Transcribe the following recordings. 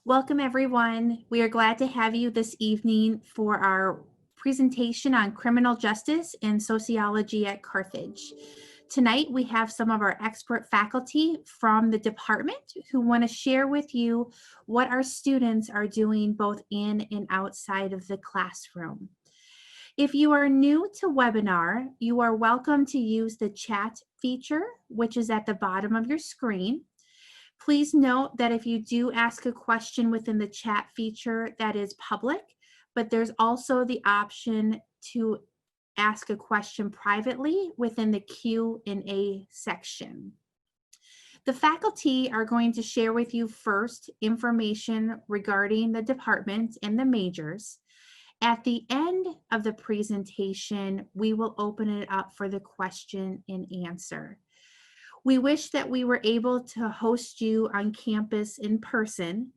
Welcome, everyone. We are glad to have you this evening for our presentation on criminal justice and sociology at Carthage. Tonight, we have some of our expert faculty from the department who want to share with you what our students are doing both in and outside of the classroom. If you are new to webinar, you are welcome to use the chat feature, which is at the bottom of your screen. Please note that if you do ask a question within the chat feature, that is public, but there's also the option to ask a question privately within the Q&A section. The faculty are going to share with you first information regarding the department and the majors. At the end of the presentation, we will open it up for the question and answer. We wish that we were able to host you on campus in person,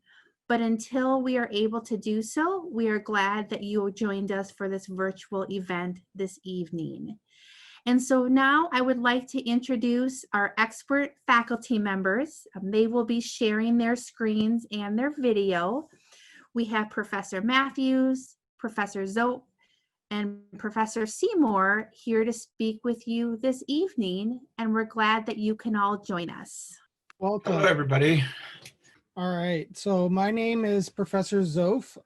but until we are able to do so, we are glad that you joined us for this virtual event this evening. And so now I would like to introduce our expert faculty members. They will be sharing their screens and their video. We have Professor Matthews, Professor Zope, and Professor Seymour here to speak with you this evening, and we're glad that you can all join us. Welcome. Hello, everybody. All right, so my name is Professor Zofe,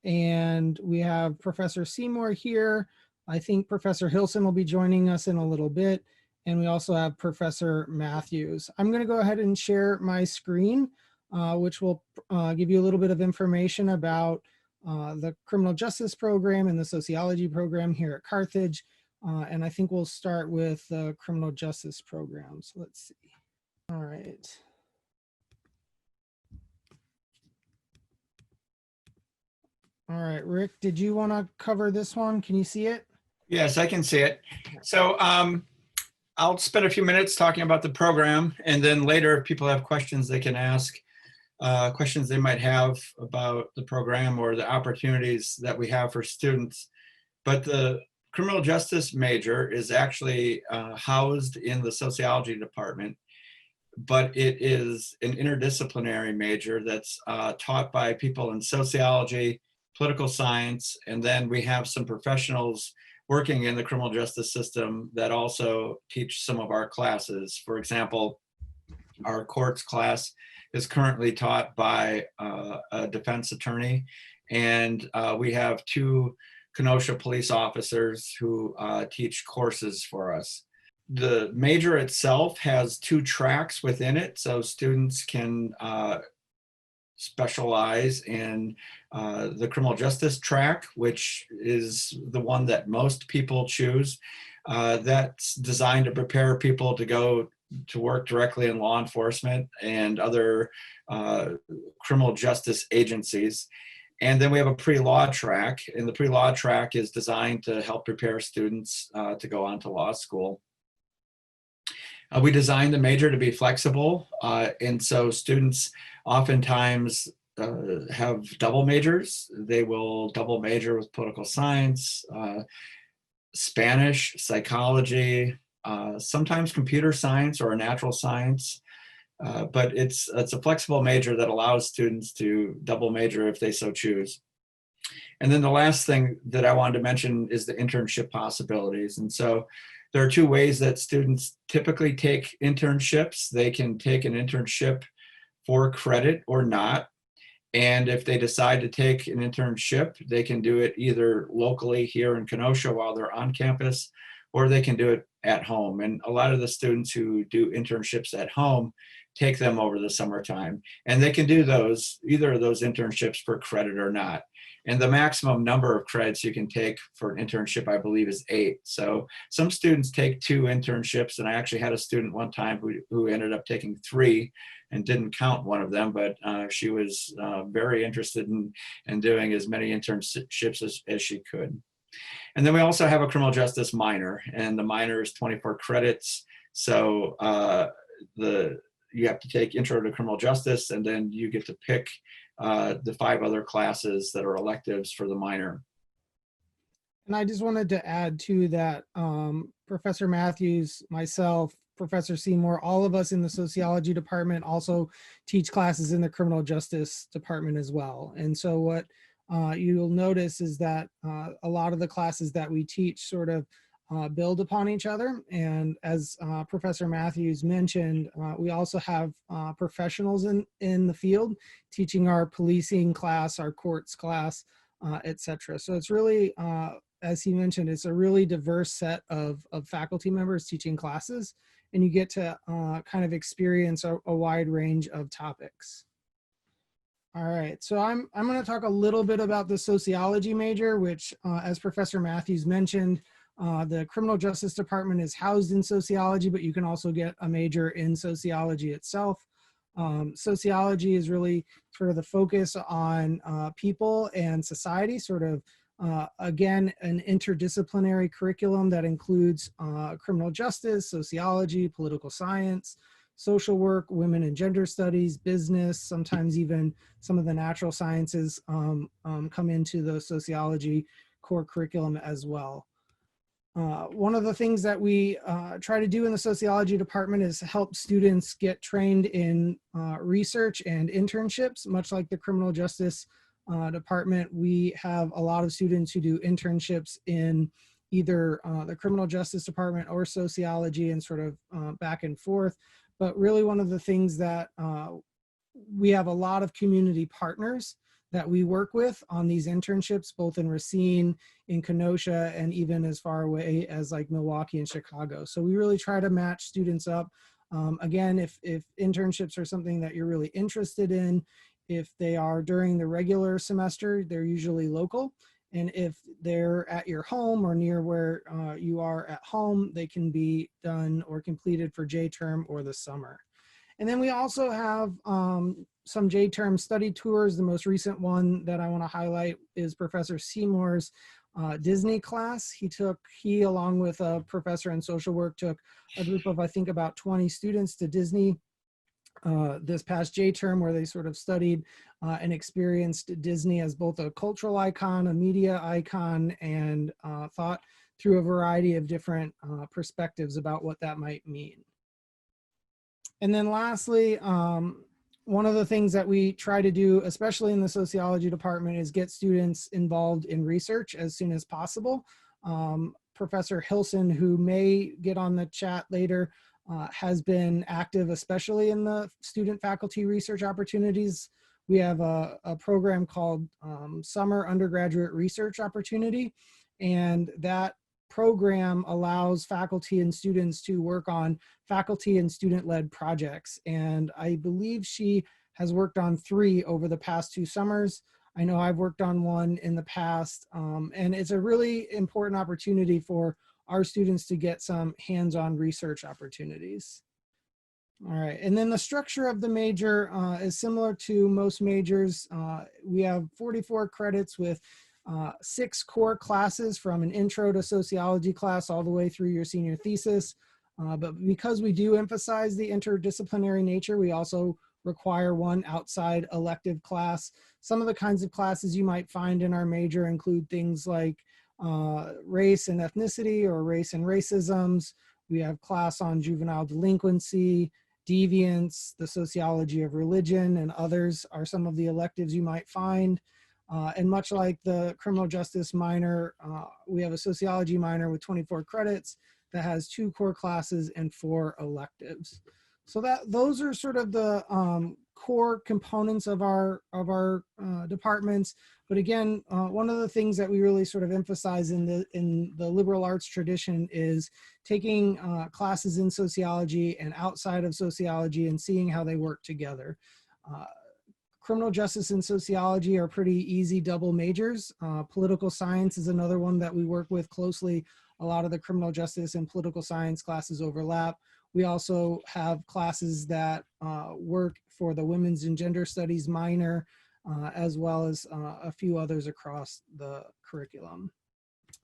and we have Professor Seymour here. I think Professor Hilson will be joining us in a little bit, and we also have Professor Matthews. I'm going to go ahead and share my screen, which will give you a little bit of information about the criminal justice program and the sociology program here at Carthage. And I think we'll start with the criminal justice program. So let's see. All right. All right, Rick, did you want to cover this one? Can you see it? Yes, I can see it. So I'll spend a few minutes talking about the program, and then later if people have questions they can ask. Questions they might have about the program or the opportunities that we have for students. But the criminal justice major is actually housed in the sociology department, but it is an interdisciplinary major that's taught by people in sociology, political science, and then we have some professionals working in the criminal justice system that also teach some of our classes. For example, our courts class is currently taught by a defense attorney, and we have two Kenosha police officers who teach courses for us. The major itself has two tracks within it, so students can specialize in the criminal justice track, which is the one that most people choose. That's designed to prepare people to go to work directly in law enforcement and other criminal justice agencies. And then we have a pre-law track, and the pre-law track is designed to help prepare students to go on to law school. We designed the major to be flexible, and so students oftentimes have double majors. They will double major with political science, Spanish, psychology, sometimes computer science or natural science, but it's a flexible major that allows students to double major if they so choose. And then the last thing that I wanted to mention is the internship possibilities. And so there are two ways that students typically take internships. They can take an internship for credit or not. And if they decide to take an internship, they can do it either locally here in Kenosha while they're on campus, or they can do it at home. And a lot of the students who do internships at home take them over the summertime. And they can do those, either of those internships for credit or not. And the maximum number of credits you can take for an internship, I believe, is 8. So some students take 2 internships, and I actually had a student one time who ended up taking 3 and didn't count one of them, but she was very interested in doing as many internships as she could. And then we also have a criminal justice minor, and the minor is 24 credits. So you have to take Intro to Criminal Justice, and then you get to pick the 5 other classes that are electives for the minor. And I just wanted to add to that, Professor Matthews, myself, Professor Seymour, all of us in the sociology department also teach classes in the criminal justice department as well. And so what you'll notice is that a lot of the classes that we teach sort of build upon each other. And as Professor Matthews mentioned, we also have professionals in the field teaching our policing class, our courts class, et cetera. So it's really, as he mentioned, it's a really diverse set of faculty members teaching classes, and you get to kind of experience a wide range of topics. All right, so I'm going to talk a little bit about the sociology major, which, as Professor Matthews mentioned, the criminal justice department is housed in sociology, but you can also get a major in sociology itself. Sociology is really sort of the focus on people and society, sort of, again, an interdisciplinary curriculum that includes criminal justice, sociology, political science, social work, women and gender studies, business, sometimes even some of the natural sciences come into the sociology core curriculum as well. One of the things that we try to do in the sociology department is help students get trained in research and internships. Much like the criminal justice department, we have a lot of students who do internships in either the criminal justice department or sociology, and sort of back and forth. But really one of the things that we have a lot of community partners that we work with on these internships, both in Racine, in Kenosha, and even as far away as like Milwaukee and Chicago. So we really try to match students up. Again, if internships are something that you're really interested in, if they are during the regular semester, they're usually local. And if they're at your home or near where you are at home, they can be done or completed for J-term or the summer. And then we also have some J-term study tours. The most recent one that I want to highlight is Professor Seymour's Disney class. He along with a professor in social work took a group of, I think, about 20 students to Disney this past J-term, where they sort of studied and experienced Disney as both a cultural icon, a media icon, and thought through a variety of different perspectives about what that might mean. And then lastly, one of the things that we try to do, especially in the sociology department, is get students involved in research as soon as possible. Professor Hilson, who may get on the chat later, has been active, especially in the student faculty research opportunities. We have a program called Summer Undergraduate Research Opportunity, and that program allows faculty and students to work on faculty and student-led projects. And I believe she has worked on 3 over the past 2 summers. I know I've worked on 1 in the past, and it's a really important opportunity for our students to get some hands-on research opportunities. All right, and then the structure of the major is similar to most majors. We have 44 credits with 6 core classes, from an intro to sociology class all the way through your senior thesis. But because we do emphasize the interdisciplinary nature, we also require 1 outside elective class. Some of the kinds of classes you might find in our major include things like race and ethnicity, or race and racisms. We have class on juvenile delinquency, deviance, the sociology of religion, and others are some of the electives you might find. And much like the criminal justice minor, we have a sociology minor with 24 credits that has 2 core classes and 4 electives. So those are sort of the core components of our departments. But again, one of the things that we really sort of emphasize in the liberal arts tradition is taking classes in sociology and outside of sociology and seeing how they work together. Criminal justice and sociology are pretty easy double majors. Political science is another one that we work with closely. A lot of the criminal justice and political science classes overlap. We also have classes that work for the women's and gender studies minor, as well as a few others across the curriculum.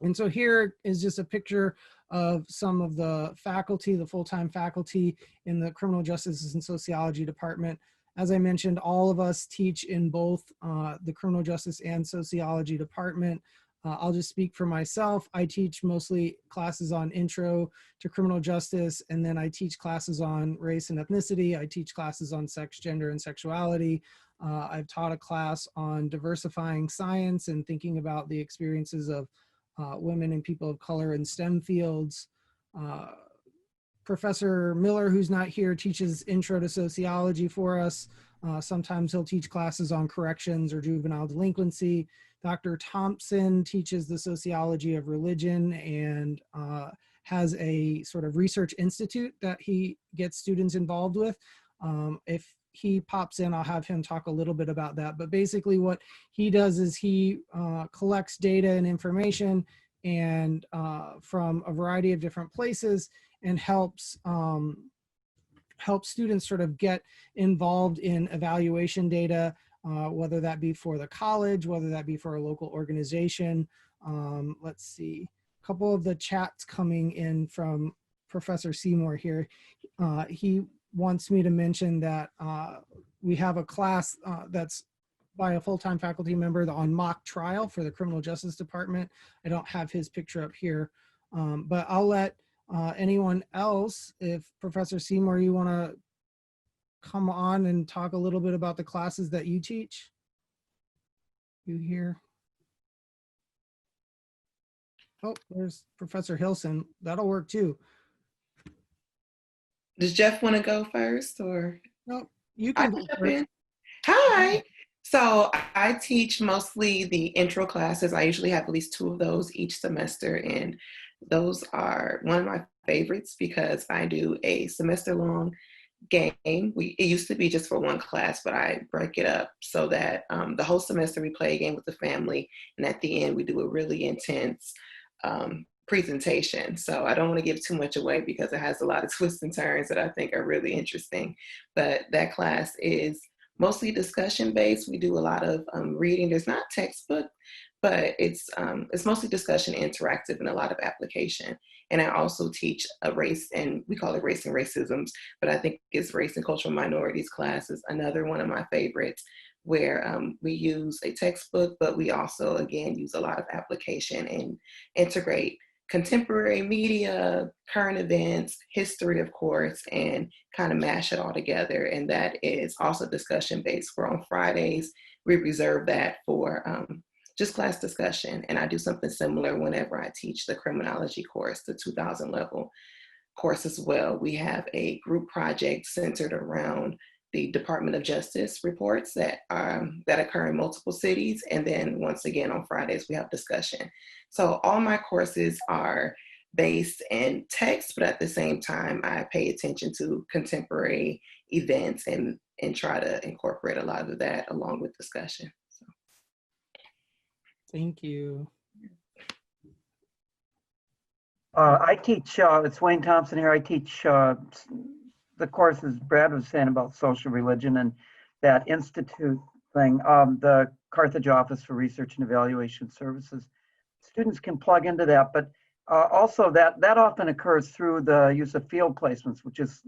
And so here is just a picture of some of the faculty, the full-time faculty in the criminal justice and sociology department. As I mentioned, all of us teach in both the criminal justice and sociology department. I'll just speak for myself. I teach mostly classes on intro to criminal justice, and then I teach classes on race and ethnicity. I teach classes on sex, gender, and sexuality. I've taught a class on diversifying science and thinking about the experiences of women and people of color in STEM fields. Professor Miller, who's not here, teaches intro to sociology for us. Sometimes he'll teach classes on corrections or juvenile delinquency. Dr. Thompson teaches the sociology of religion and has a sort of research institute that he gets students involved with. If he pops in, I'll have him talk a little bit about that. But basically what he does is he collects data and information and from a variety of different places and helps students sort of get involved in evaluation data, whether that be for the college, whether that be for a local organization. Let's see, a couple of the chats coming in from Professor Seymour here. He wants me to mention that we have a class that's by a full-time faculty member on mock trial for the Criminal Justice Department. I don't have his picture up here, but I'll let anyone else, if Professor Seymour, you want to come on and talk a little bit about the classes that you teach? You here? Oh, there's Professor Hilson. That'll work too. Does Jeff want to go first, or? No, you I can go jump first. in. Hi. So I teach mostly the intro classes. I usually have at least 2 of those each semester, and those are one of my favorites because I do a semester-long game. It used to be just for one class, but I break it up so that the whole semester we play a game with the family, and at the end we do a really intense presentation. So I don't want to give too much away because it has a lot of twists and turns that I think are really interesting. But that class is mostly discussion based. We do a lot of reading. There's not textbook, but it's mostly discussion, interactive, and a lot of application. And I also teach a race, and we call it race and racisms, but I think it's race and cultural minorities class is another one of my favorites, where we use a textbook, but we also, again, use a lot of application and integrate contemporary media, current events, history, of course, and kind of mash it all together. And that is also discussion based. Where on Fridays, we reserve that for just class discussion. And I do something similar whenever I teach the criminology course, the 2000 level course as well. We have a group project centered around the Department of Justice reports that occur in multiple cities. And then once again, on Fridays, we have discussion. So all my courses are based in text, but at the same time, I pay attention to contemporary events and try to incorporate a lot of that along with discussion. So. Thank you. I teach, it's Wayne Thompson here. I teach the courses Brad was saying about social religion and that institute thing, the Carthage Office for Research and Evaluation Services. Students can plug into that, but also that often occurs through the use of field placements, which is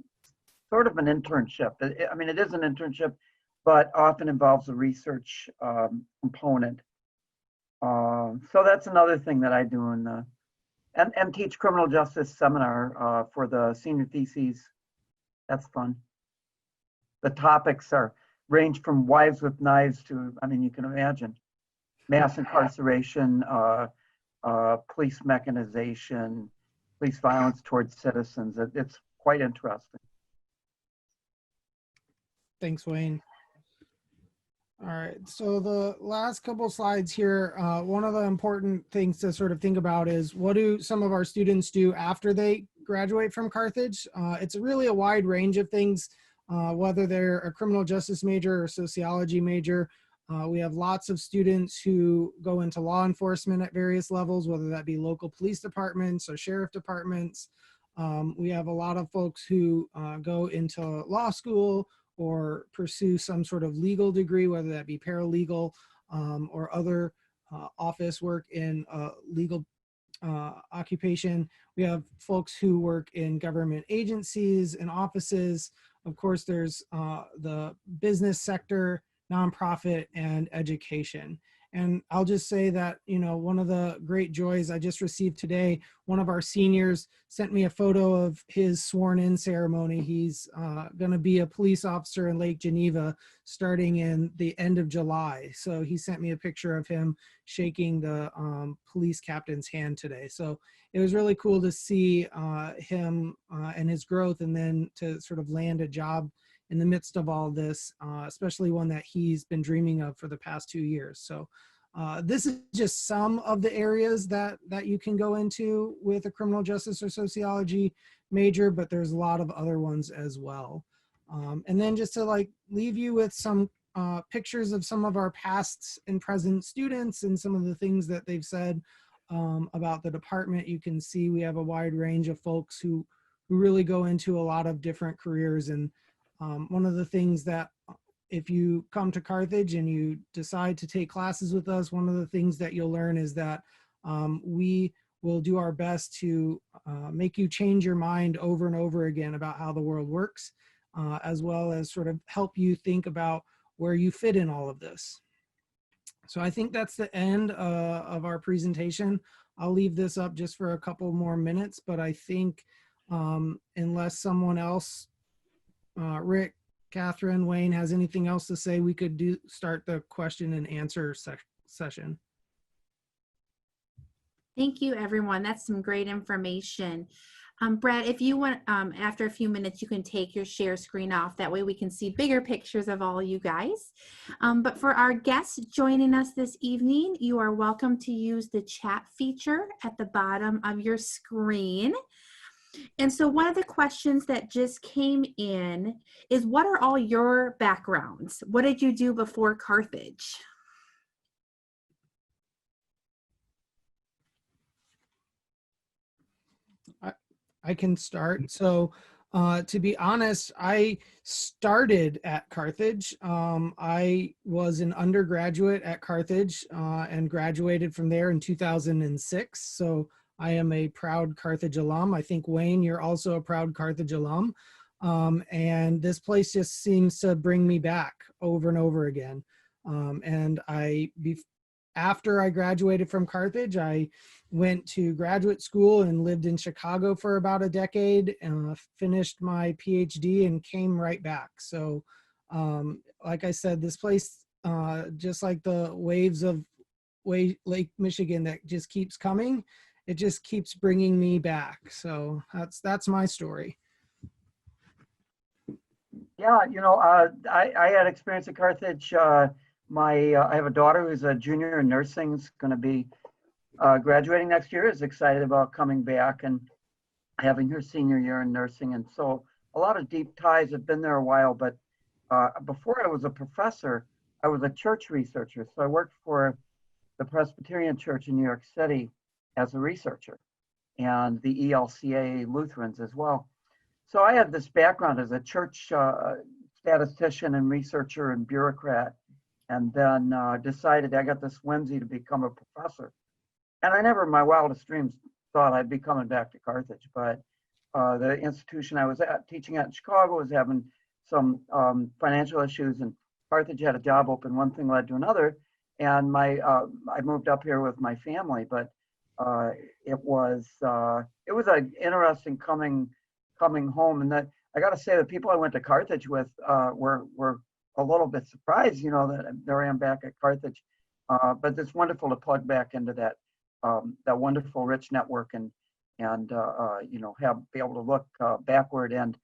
sort of an internship. I mean, it is an internship, but often involves a research component. So that's another thing that I do and teach criminal justice seminar for the senior theses. That's fun. The topics range from wives with knives to, I mean, you can imagine, mass incarceration, police mechanization, police violence towards citizens. It's quite interesting. Thanks, Wayne. All right, so the last couple slides here, one of the important things to sort of think about is what do some of our students do after they graduate from Carthage? It's really a wide range of things, whether they're a criminal justice major or sociology major. We have lots of students who go into law enforcement at various levels, whether that be local police departments or sheriff departments. We have a lot of folks who go into law school or pursue some sort of legal degree, whether that be paralegal or other office work in legal occupation. We have folks who work in government agencies and offices. Of course, there's the business sector, nonprofit, and education. And I'll just say that, you know, one of the great joys I just received today, one of our seniors sent me a photo of his sworn in ceremony. He's going to be a police officer in Lake Geneva starting in the end of July. So he sent me a picture of him shaking the police captain's hand today. So it was really cool to see him and his growth, and then to sort of land a job in the midst of all this, especially one that he's been dreaming of for the past 2 years. So this is just some of the areas that you can go into with a criminal justice or sociology major, but there's a lot of other ones as well. And then just to like leave you with some pictures of some of our past and present students and some of the things that they've said about the department. You can see we have a wide range of folks who really go into a lot of different careers. And one of the things that, if you come to Carthage and you decide to take classes with us, one of the things that you'll learn is that we will do our best to make you change your mind over and over again about how the world works, as well as sort of help you think about where you fit in all of this. So I think that's the end of our presentation. I'll leave this up just for a couple more minutes, but I think unless someone else, Rick, Catherine, Wayne, has anything else to say, we could start the question and answer session. Thank you, everyone. That's some great information. Brad, if you want, after a few minutes, you can take your share screen off. That way we can see bigger pictures of all you guys. But for our guests joining us this evening, you are welcome to use the chat feature at the bottom of your screen. And so one of the questions that just came in is, what are all your backgrounds? What did you do before Carthage? I can start. So to be honest, I started at Carthage. I was an undergraduate at Carthage and graduated from there in 2006. So I am a proud Carthage alum. I think, Wayne, you're also a proud Carthage alum. And this place just seems to bring me back over and over again. And after I graduated from Carthage, I went to graduate school and lived in Chicago for about a decade, finished my PhD and came right back. So like I said, this place, just like the waves of Lake Michigan that just keeps coming, it just keeps bringing me back. So that's my story. Yeah, you know, I had experience at Carthage. I have a daughter who's a junior in nursing, is going to be graduating next year, is excited about coming back and having her senior year in nursing. And so a lot of deep ties. Have been there a while, but before I was a professor, I was a church researcher. So I worked for the Presbyterian Church in New York City as a researcher, and the ELCA Lutherans as well. So I had this background as a church statistician and researcher and bureaucrat, and then decided I got this whimsy to become a professor. And I never in my wildest dreams thought I'd be coming back to Carthage, but the institution I was teaching at in Chicago was having some financial issues, and Carthage had a job open. One thing led to another, and I moved up here with my family. But it was an interesting coming home, and that I got to say the people I went to Carthage with were a little bit surprised, you know, that there I am back at Carthage. But it's wonderful to plug back into that wonderful rich network and you know, be able to look backward and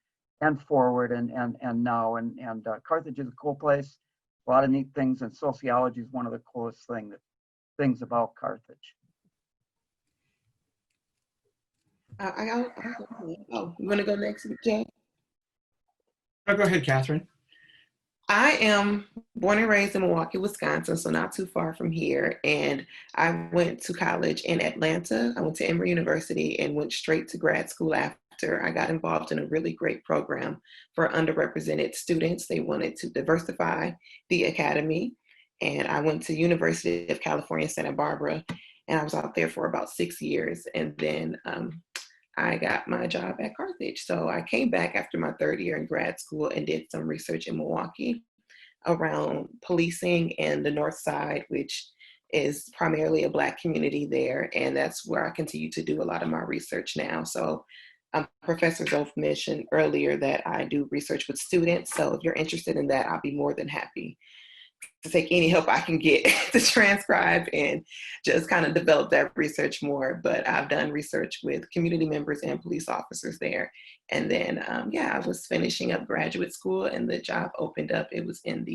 forward and now and Carthage is a cool place, a lot of neat things, and sociology is one of the coolest things about Carthage. You want to go next, Jay? Oh, go ahead, Catherine. I am born and raised in Milwaukee, Wisconsin, so not too far from here. And I went to college in Atlanta. I went to Emory University and went straight to grad school after. I got involved in a really great program for underrepresented students. They wanted to diversify the academy. And I went to University of California, Santa Barbara, and I was out there for about 6 years. And then I got my job at Carthage. So I came back after my third year in grad school and did some research in Milwaukee around policing and the North Side, which is primarily a Black community there, and that's where I continue to do a lot of my research now. So Professor Zof mentioned earlier that I do research with students, so if you're interested in that, I'll be more than happy to take any help I can get to transcribe and just kind of develop that research more. But I've done research with community members and police officers there. And then, I was finishing up graduate school and the job opened up. It was in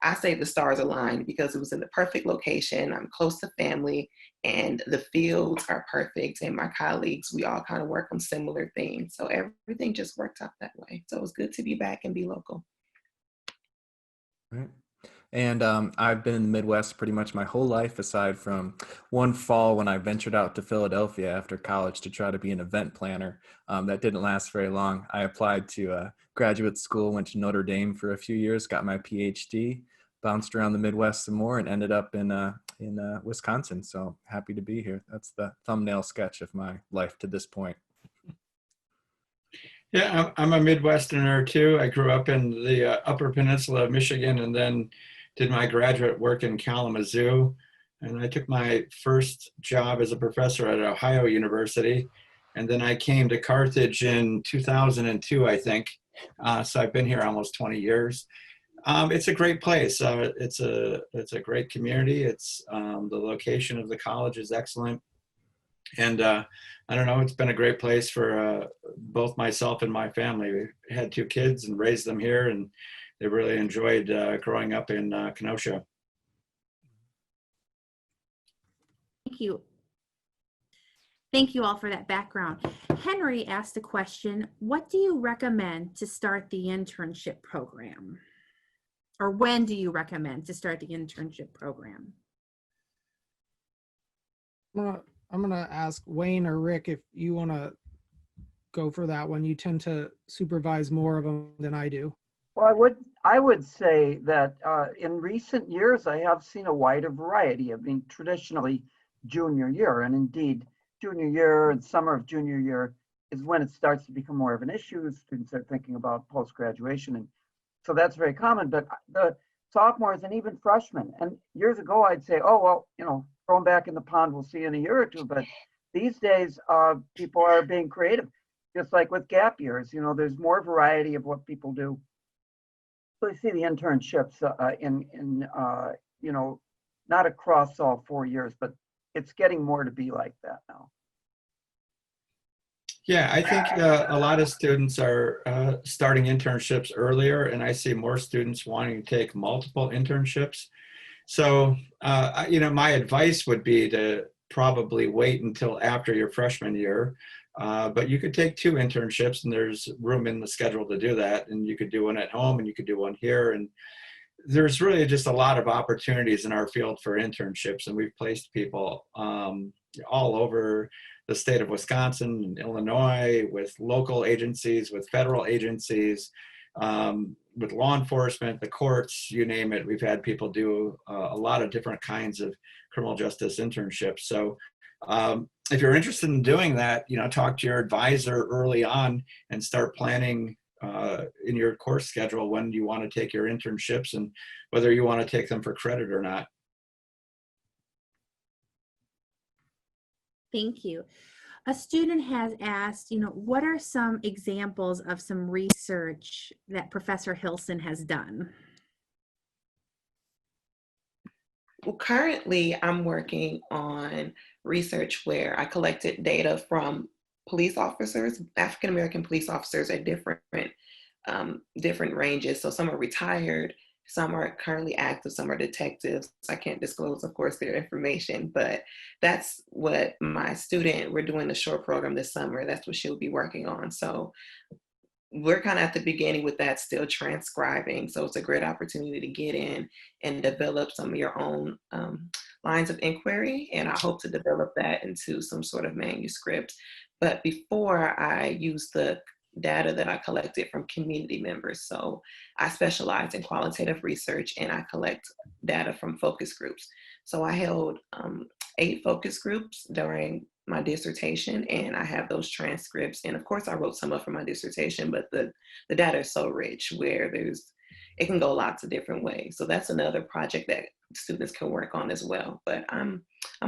I say the stars aligned because it was in the perfect location. I'm close to family and the fields are perfect. And my colleagues, we all kind of work on similar things. So everything just worked out that way. So it was good to be back and be local. Right. And I've been in the Midwest pretty much my whole life, aside from one fall when I ventured out to Philadelphia after college to try to be an event planner. That didn't last very long. I applied to graduate school, went to Notre Dame for a few years, got my PhD, bounced around the Midwest some more, and ended up in Wisconsin. So happy to be here. That's the thumbnail sketch of my life to this point. Yeah, I'm a Midwesterner too. I grew up in the Upper Peninsula of Michigan and then did my graduate work in Kalamazoo. And I took my first job as a professor at Ohio University. And then I came to Carthage in 2002, I think. So I've been here almost 20 years. It's a great place. It's a great community. It's the location of the college is excellent. And I don't know, it's been a great place for both myself and my family. We had 2 kids and raised them here, and they really enjoyed growing up in Kenosha. Thank you. Thank you all for that background. Henry asked a question, what do you recommend to start the internship program? Or when do you recommend to start the internship program? I'm gonna ask Wayne or Rick if you want to go for that one. You tend to supervise more of them than I do. Well, I would say that in recent years, I have seen a wider variety. I mean, traditionally junior year, and indeed junior year and summer of junior year is when it starts to become more of an issue. Students are thinking about post-graduation, and so that's very common. But the sophomores and even freshmen, and years ago I'd say, oh, well, throw them back in the pond, we'll see you in a year or two. But these days, people are being creative, just like with gap years. There's more variety of what people do. So you see the internships not across all 4 years, but it's getting more to be like that now. Yeah, I think a lot of students are starting internships earlier, and I see more students wanting to take multiple internships. So, my advice would be to probably wait until after your freshman year. But you could take 2 internships, and there's room in the schedule to do that. And you could do one at home and you could do one here. And there's really just a lot of opportunities in our field for internships. And we've placed people all over the state of Wisconsin and Illinois, with local agencies, with federal agencies, with law enforcement, the courts, you name it. We've had people do a lot of different kinds of criminal justice internships. So if you're interested in doing that, talk to your advisor early on and start planning in your course schedule when you want to take your internships and whether you want to take them for credit or not. Thank you. A student has asked, what are some examples of some research that Professor Hilson has done? Well, currently I'm working on research where I collected data from police officers, African-American police officers at different ranges. So some are retired, some are currently active, some are detectives. I can't disclose, of course, their information, but that's what we're doing the short program this summer. That's what she'll be working on. So we're kind of at the beginning with that, still transcribing. So it's a great opportunity to get in and develop some of your own lines of inquiry. And I hope to develop that into some sort of manuscript. But before, I use the data that I collected from community members. So I specialize in qualitative research and I collect data from focus groups. So I held 8 focus groups during my dissertation, and I have those transcripts. And of course I wrote some up for my dissertation, but the data is so rich where it can go lots of different ways. So that's another project that students can work on as well. But I'm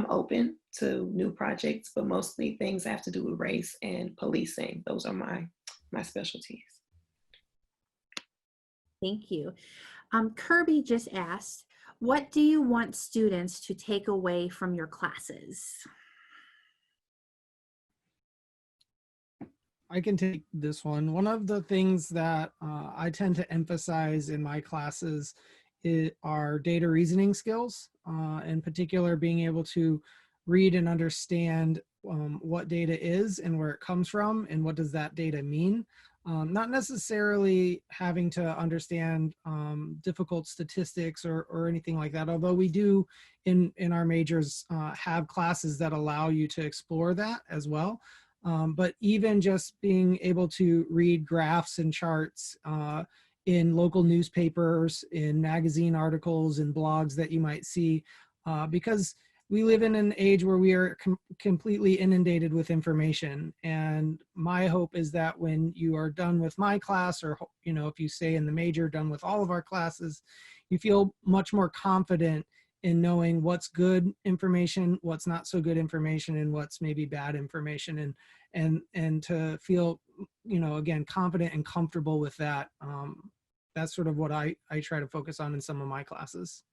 open to new projects, but mostly things have to do with race and policing. Those are my specialties. Thank you. Kirby just asked, what do you want students to take away from your classes? I can take this one. One of the things that I tend to emphasize in my classes are data reasoning skills, in particular being able to read and understand what data is and where it comes from and what does that data mean. Not necessarily having to understand difficult statistics or anything like that, although we do in our majors have classes that allow you to explore that as well. But even just being able to read graphs and charts in local newspapers, in magazine articles and blogs that you might see, because we live in an age where we are completely inundated with information. And my hope is that when you are done with my class, or if you say in the major, done with all of our classes, you feel much more confident in knowing what's good information, what's not so good information, and what's maybe bad information, and to feel, again, confident and comfortable with that. That's sort of what I try to focus on in some of my classes.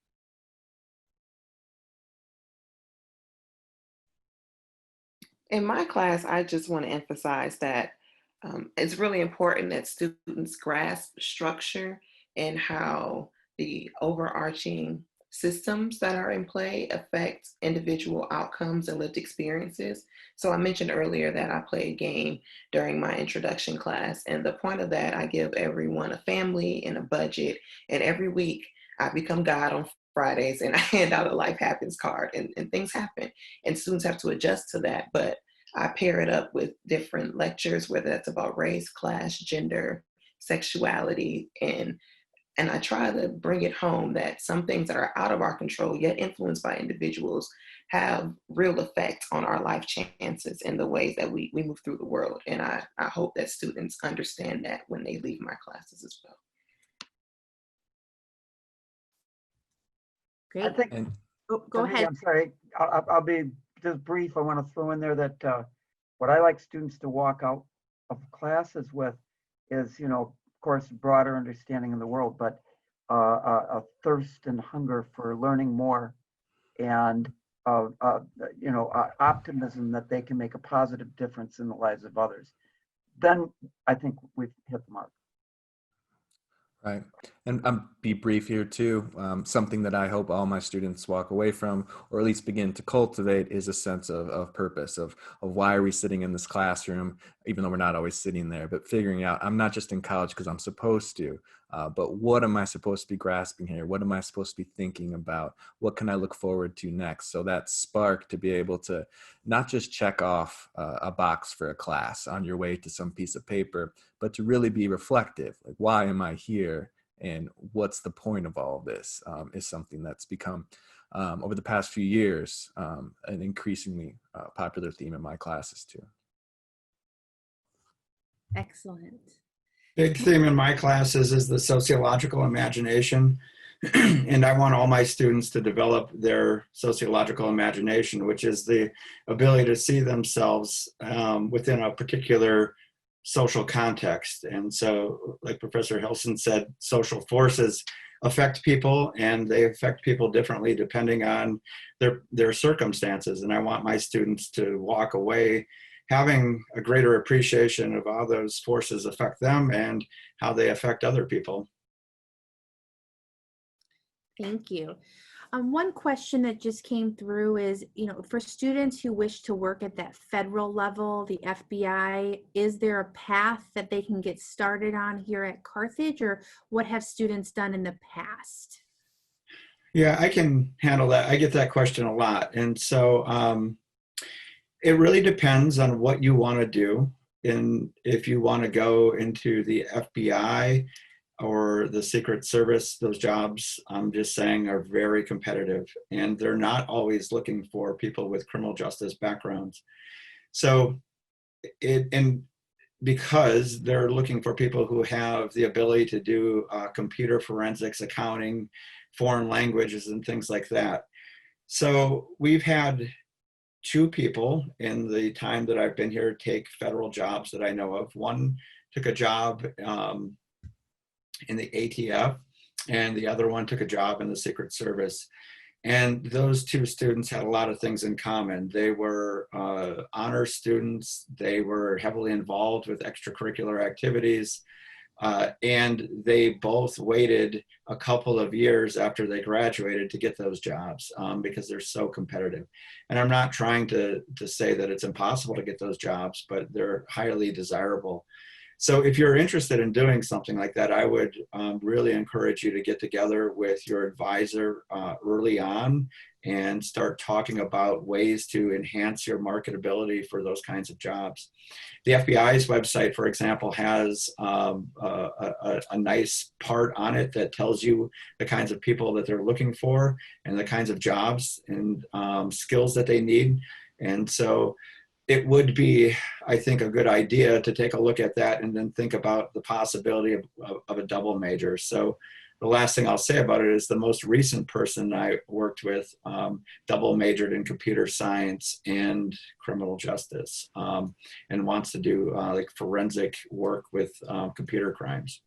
In my class, I just want to emphasize that it's really important that students grasp structure and how the overarching systems that are in play affect individual outcomes and lived experiences. So I mentioned earlier that I play a game during my introduction class, and the point of that, I give everyone a family and a budget, and every week I become God on Fridays and I hand out a life happens card, and things happen and students have to adjust to that. But I pair it up with different lectures, whether that's about race, class, gender, sexuality, and I try to bring it home that some things that are out of our control, yet influenced by individuals, have real effects on our life chances and the ways that we move through the world. And I hope that students understand that when they leave my classes as well. Great. I think, Go ahead. I'm sorry, I'll be just brief. I want to throw in there that what I like students to walk out of classes with is, of course, broader understanding of the world, but a thirst and hunger for learning more, and optimism that they can make a positive difference in the lives of others. Then I think we've hit the mark. Right. And I'll be brief here too. Something that I hope all my students walk away from, or at least begin to cultivate, is a sense of purpose, of why are we sitting in this classroom, even though we're not always sitting there, but figuring out I'm not just in college because I'm supposed to, but what am I supposed to be grasping here? What am I supposed to be thinking about? What can I look forward to next? So that spark to be able to not just check off a box for a class on your way to some piece of paper, but to really be reflective. Like, why am I here? And what's the point of all of this, is something that's become, over the past few years, an increasingly popular theme in my classes too. Excellent. Big theme in my classes is the sociological imagination. And I want all my students to develop their sociological imagination, which is the ability to see themselves within a particular social context. And so, like Professor Hilson said, social forces affect people, and they affect people differently depending on their circumstances. And I want my students to walk away having a greater appreciation of how those forces affect them and how they affect other people. Thank you. One question that just came through is, for students who wish to work at that federal level, the FBI, is there a path that they can get started on here at Carthage, or what have students done in the past? Yeah, I can handle that. I get that question a lot. And so it really depends on what you want to do. And if you want to go into the FBI or the Secret Service, those jobs, I'm just saying, are very competitive, and they're not always looking for people with criminal justice backgrounds. So because they're looking for people who have the ability to do computer forensics, accounting, foreign languages, and things like that. So we've had 2 people in the time that I've been here take federal jobs that I know of. One took a job in the ATF, and the other one took a job in the Secret Service. And those 2 students had a lot of things in common. They were honor students. They were heavily involved with extracurricular activities. And they both waited a couple of years after they graduated to get those jobs because they're so competitive. And I'm not trying to say that it's impossible to get those jobs, but they're highly desirable. So if you're interested in doing something like that, I would really encourage you to get together with your advisor early on and start talking about ways to enhance your marketability for those kinds of jobs. The FBI's website, for example, has a nice part on it that tells you the kinds of people that they're looking for and the kinds of jobs and skills that they need. And so it would be, I think, a good idea to take a look at that and then think about the possibility of a double major. So the last thing I'll say about it is the most recent person I worked with double majored in computer science and criminal justice and wants to do like forensic work with computer crimes.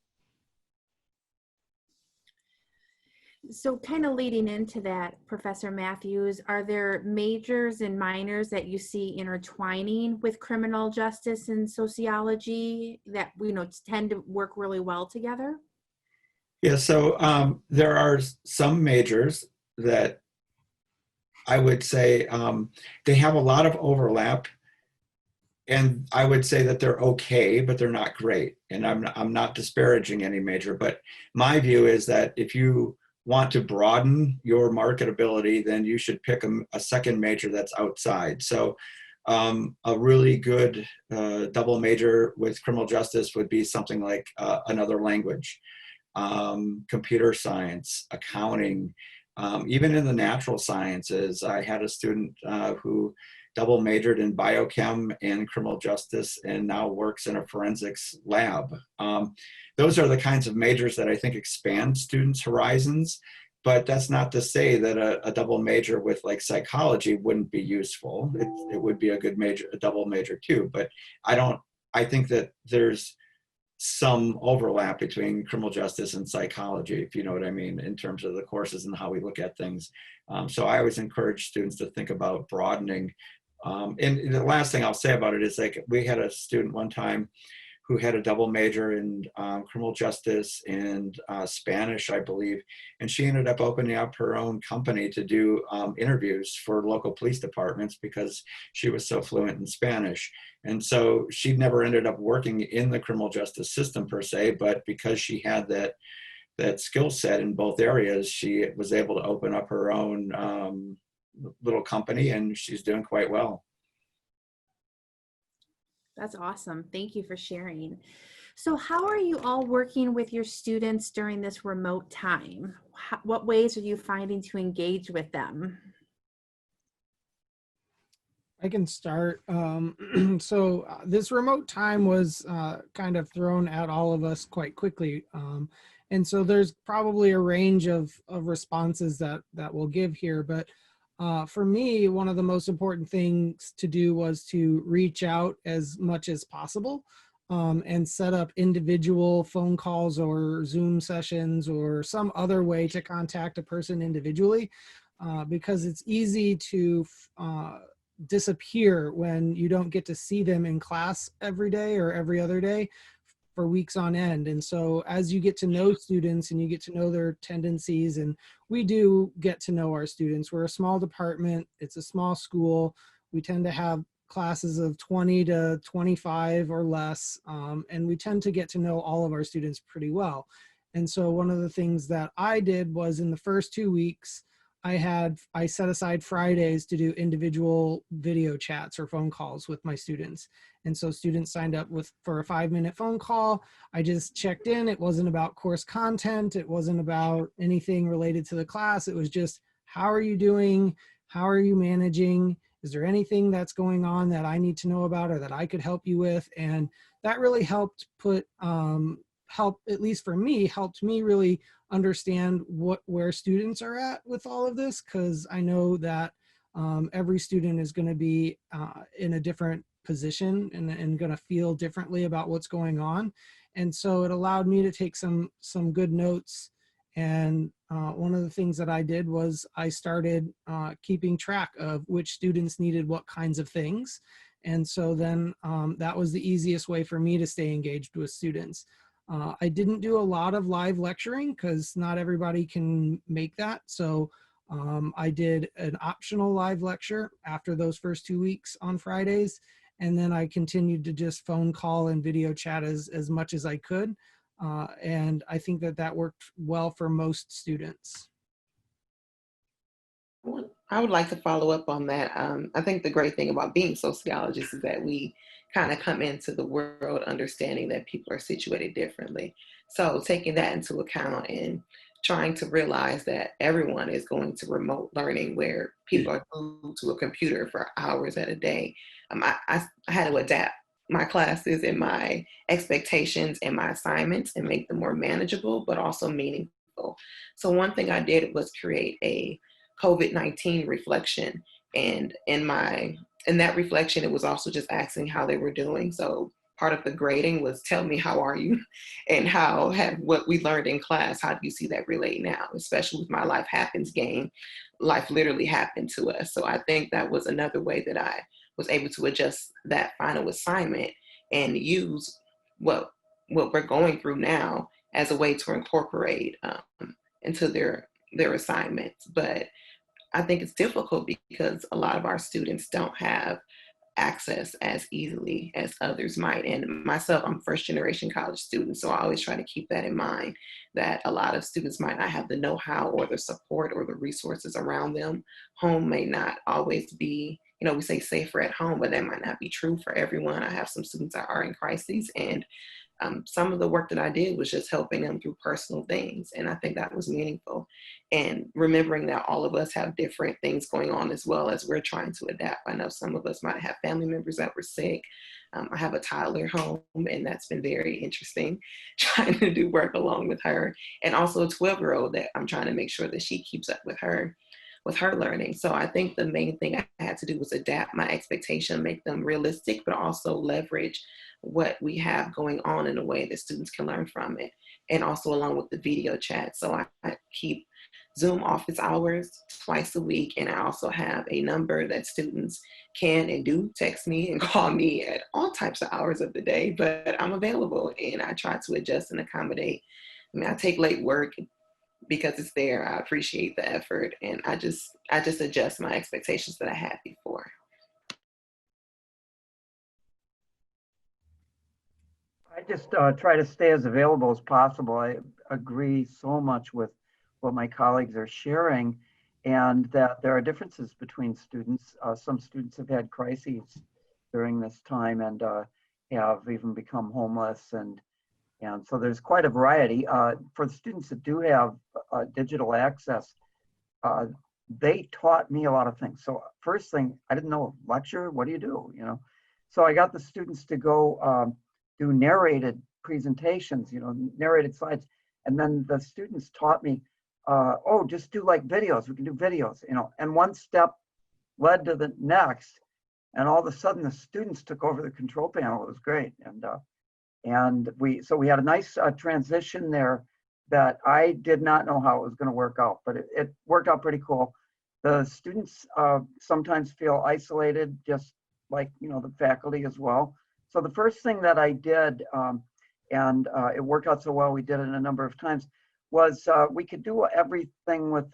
So kind of leading into that, Professor Matthews, are there majors and minors that you see intertwining with criminal justice and sociology that tend to work really well together? Yeah, so there are some majors that I would say they have a lot of overlap, and I would say that they're okay, but they're not great. And I'm not disparaging any major, but my view is that if you want to broaden your marketability, then you should pick a second major that's outside. So a really good double major with criminal justice would be something like another language, computer science, accounting, even in the natural sciences. I had a student who double majored in biochem and criminal justice and now works in a forensics lab. Those are the kinds of majors that I think expand students' horizons, but that's not to say that a double major with like psychology wouldn't be useful. It would be a good major, a double major too, but I think that there's some overlap between criminal justice and psychology, if you know what I mean, in terms of the courses and how we look at things. So I always encourage students to think about broadening. And the last thing I'll say about it is, like, we had a student one time who had a double major in criminal justice and Spanish, I believe. And she ended up opening up her own company to do interviews for local police departments because she was so fluent in Spanish. And so she never ended up working in the criminal justice system per se, but because she had that skill set in both areas, she was able to open up her own little company, and she's doing quite well. That's awesome. Thank you for sharing. So how are you all working with your students during this remote time? What ways are you finding to engage with them? I can start. So this remote time was kind of thrown at all of us quite quickly. And so there's probably a range of responses that we'll give here. But for me, one of the most important things to do was to reach out as much as possible and set up individual phone calls or Zoom sessions or some other way to contact a person individually, because it's easy to disappear when you don't get to see them in class every day or every other day for weeks on end. And so as you get to know students and you get to know their tendencies, and we do get to know our students. We're a small department, it's a small school. We tend to have classes of 20 to 25 or less, and we tend to get to know all of our students pretty well. And so one of the things that I did was, in the first 2 weeks, I set aside Fridays to do individual video chats or phone calls with my students. And so students signed up for a 5-minute phone call. I just checked in. It wasn't about course content. It wasn't about anything related to the class. It was just, how are you doing? How are you managing? Is there anything that's going on that I need to know about or that I could help you with? And that really helped at least for me, helped me really understand where students are at with all of this, because I know that every student is going to be in a different position and going to feel differently about what's going on. And so it allowed me to take some good notes. And one of the things that I did was I started keeping track of which students needed what kinds of things. And so then that was the easiest way for me to stay engaged with students. I didn't do a lot of live lecturing because not everybody can make that. So I did an optional live lecture after those first 2 weeks on Fridays. And then I continued to just phone call and video chat as much as I could. And I think that worked well for most students. I would like to follow up on that. I think the great thing about being sociologists is that we kind of come into the world understanding that people are situated differently. So taking that into account and trying to realize that everyone is going to remote learning where people are glued to a computer for hours at a day. I had to adapt my classes and my expectations and my assignments and make them more manageable, but also meaningful. So one thing I did was create a COVID-19 reflection. And in that reflection, it was also just asking how they were doing. So part of the grading was tell me how are you and how have what we learned in class, how do you see that relate now? Especially with my Life Happens game, life literally happened to us. So I think that was another way that I was able to adjust that final assignment and use what we're going through now as a way to incorporate into their assignments. But I think it's difficult because a lot of our students don't have access as easily as others might. And myself, I'm first generation college student, so I always try to keep that in mind, that a lot of students might not have the know-how or the support or the resources around them. Home may not always be, we say safer at home, but that might not be true for everyone. I have some students that are in crises, and some of the work that I did was just helping them through personal things. And I think that was meaningful. And remembering that all of us have different things going on as well as we're trying to adapt. I know some of us might have family members that were sick. I have a toddler home, and that's been very interesting, trying to do work along with her. And also a 12-year-old that I'm trying to make sure that she keeps up with her learning. So I think the main thing I had to do was adapt my expectation, make them realistic, but also leverage what we have going on in a way that students can learn from it. And also along with the video chat. So I keep Zoom office hours twice a week. And I also have a number that students can and do text me and call me at all types of hours of the day, but I'm available and I try to adjust and accommodate. I take late work because it's there. I appreciate the effort, and I just adjust my expectations that I had before. I just try to stay as available as possible. I agree so much with what my colleagues are sharing, and that there are differences between students. Some students have had crises during this time and have even become homeless, and so there's quite a variety. For the students that do have digital access, they taught me a lot of things. So first thing, I didn't know a lecture, what do you do? So I got the students to go do narrated presentations, narrated slides. And then the students taught me, just do like videos, we can do videos, and one step led to the next. And all of a sudden the students took over the control panel. It was great. And we had a nice transition there that I did not know how it was going to work out, but it worked out pretty cool. The students sometimes feel isolated, just like the faculty as well. So the first thing that I did, and it worked out so well, we did it a number of times, was we could do everything with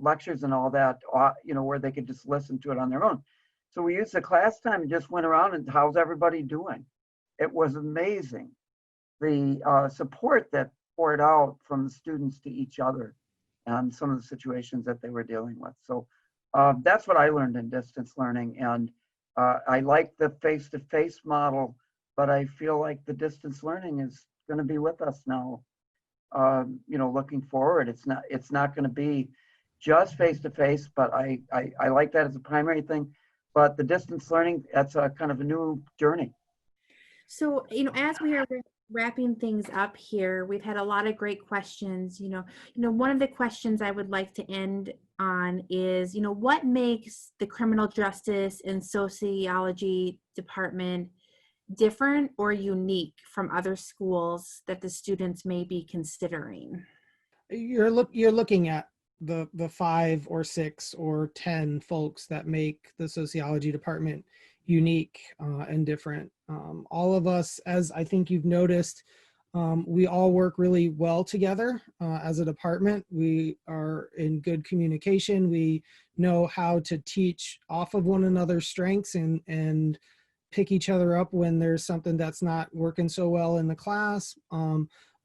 lectures and all that, where they could just listen to it on their own. So we used the class time and just went around and how's everybody doing? It was amazing, the support that poured out from the students to each other and some of the situations that they were dealing with. So that's what I learned in distance learning. And I like the face-to-face model, but I feel like the distance learning is going to be with us now. Looking forward, it's not going to be just face-to-face, but I like that as a primary thing. But the distance learning, that's a kind of a new journey. So, as we are wrapping things up here, we've had a lot of great questions. One of the questions I would like to end on is, what makes the Criminal Justice and Sociology department different or unique from other schools that the students may be considering? You're looking at the 5 or 6 or 10 folks that make the sociology department unique and different. All of us, as I think you've noticed, we all work really well together as a department. We are in good communication. We know how to teach off of one another's strengths and pick each other up when there's something that's not working so well in the class.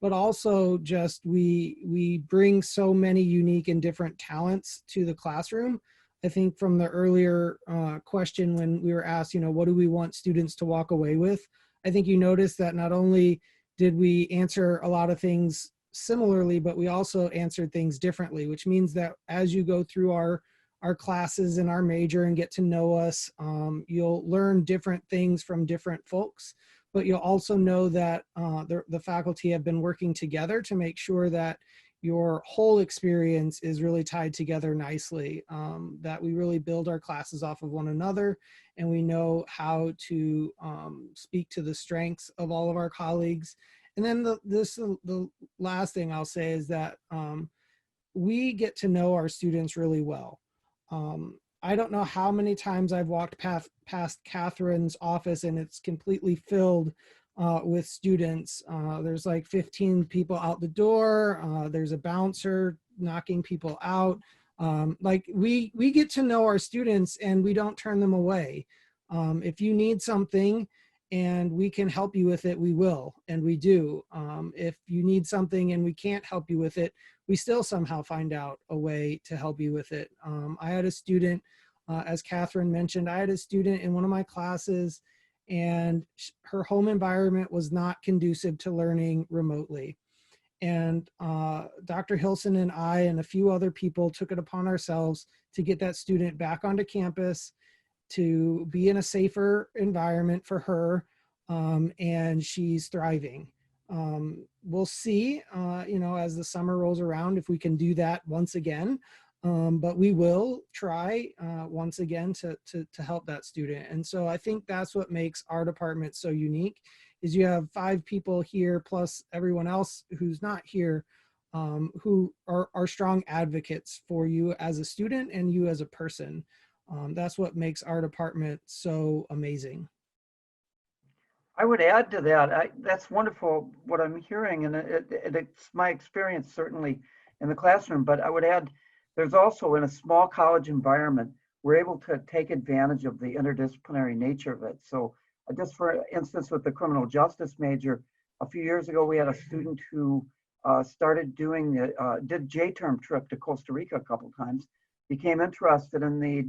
But also just we bring so many unique and different talents to the classroom. I think from the earlier question when we were asked, what do we want students to walk away with? I think you noticed that not only did we answer a lot of things similarly, but we also answered things differently, which means that as you go through our classes and our major and get to know us, you'll learn different things from different folks. But you'll also know that the faculty have been working together to make sure that your whole experience is really tied together nicely, that we really build our classes off of one another, and we know how to speak to the strengths of all of our colleagues. And then the last thing I'll say is that we get to know our students really well. I don't know how many times I've walked past Catherine's office and it's completely filled with students. There's like 15 people out the door. There's a bouncer knocking people out. Like we get to know our students and we don't turn them away. If you need something and we can help you with it, we will, and we do. If you need something and we can't help you with it, we still somehow find out a way to help you with it. I had a student, as Catherine mentioned, I had a student in one of my classes and her home environment was not conducive to learning remotely. And Dr. Hilson and I and a few other people took it upon ourselves to get that student back onto campus, to be in a safer environment for her, and she's thriving. We'll see, as the summer rolls around, if we can do that once again, but we will try once again to help that student. And so I think that's what makes our department so unique, is you have 5 people here plus everyone else who's not here, who are strong advocates for you as a student and you as a person. That's what makes our department so amazing. I would add to that, that's wonderful what I'm hearing, and it's my experience certainly in the classroom, but I would add, there's also in a small college environment, we're able to take advantage of the interdisciplinary nature of it. So just for instance, with the criminal justice major, a few years ago, we had a student who started doing, did J-term trip to Costa Rica a couple times, became interested in the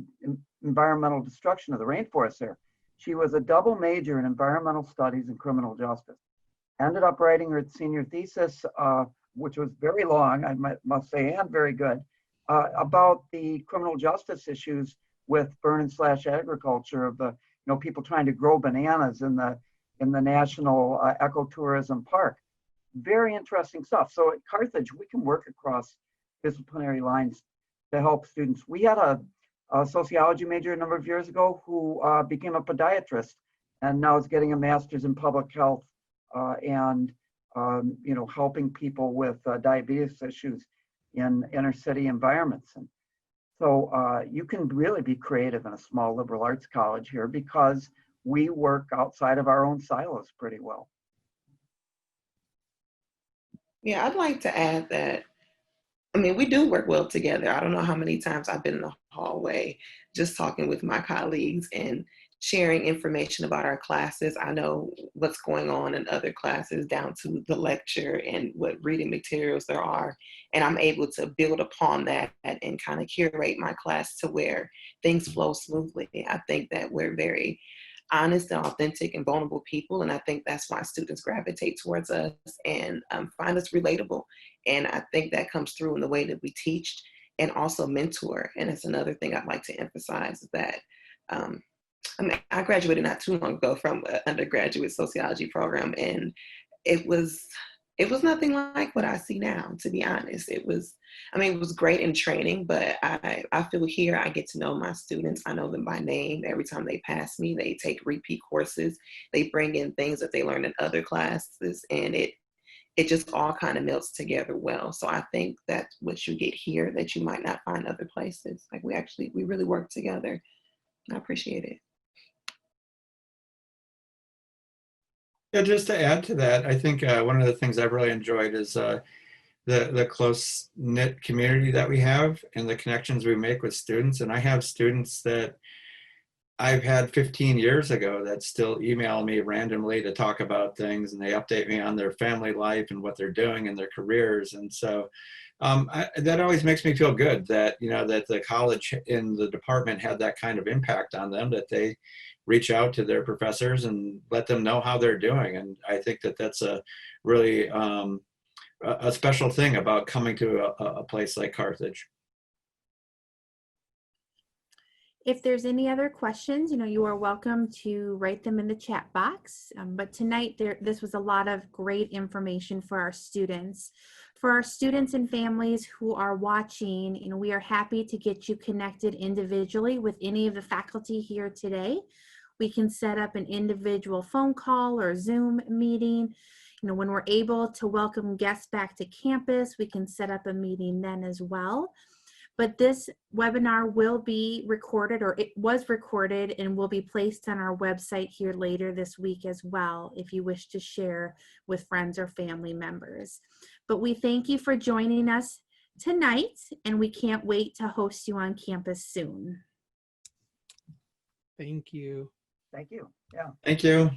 environmental destruction of the rainforest there. She was a double major in environmental studies and criminal justice. Ended up writing her senior thesis, which was very long, I must say, and very good, about the criminal justice issues with burn and slash agriculture of the, people trying to grow bananas in the National Ecotourism Park. Very interesting stuff. So at Carthage, we can work across disciplinary lines to help students. We had a sociology major a number of years ago who became a podiatrist and now is getting a master's in public health and helping people with diabetes issues in inner city environments. And so you can really be creative in a small liberal arts college here because we work outside of our own silos pretty well. Yeah, I'd like to add that, we do work well together. I don't know how many times I've been in the hallway just talking with my colleagues and sharing information about our classes. I know what's going on in other classes down to the lecture and what reading materials there are. And I'm able to build upon that and kind of curate my class to where things flow smoothly. I think that we're very honest and authentic and vulnerable people. And I think that's why students gravitate towards us and find us relatable. And I think that comes through in the way that we teach and also mentor. And it's another thing I'd like to emphasize, that I mean, I graduated not too long ago from an undergraduate sociology program, and it was nothing like what I see now, to be honest. It was great in training, but I feel here I get to know my students. I know them by name. Every time they pass me, they take repeat courses. They bring in things that they learned in other classes, and it just all kind of melts together well. So I think that's what you get here that you might not find other places. Like we really work together. I appreciate it. Yeah, just to add to that, I think one of the things I've really enjoyed is the close-knit community that we have and the connections we make with students. And I have students that I've had 15 years ago that still email me randomly to talk about things, and they update me on their family life and what they're doing in their careers. And so that always makes me feel good that, that the college in the department had that kind of impact on them, that they reach out to their professors and let them know how they're doing. And I think that that's a really a special thing about coming to a place like Carthage. If there's any other questions, you are welcome to write them in the chat box. But tonight, this was a lot of great information for our students. For our students and families who are watching, we are happy to get you connected individually with any of the faculty here today. We can set up an individual phone call or Zoom meeting. When we're able to welcome guests back to campus, we can set up a meeting then as well. But this webinar will be recorded, or it was recorded, and will be placed on our website here later this week as well, if you wish to share with friends or family members. But we thank you for joining us tonight, and we can't wait to host you on campus soon. Thank you. Thank you. Yeah. Thank you.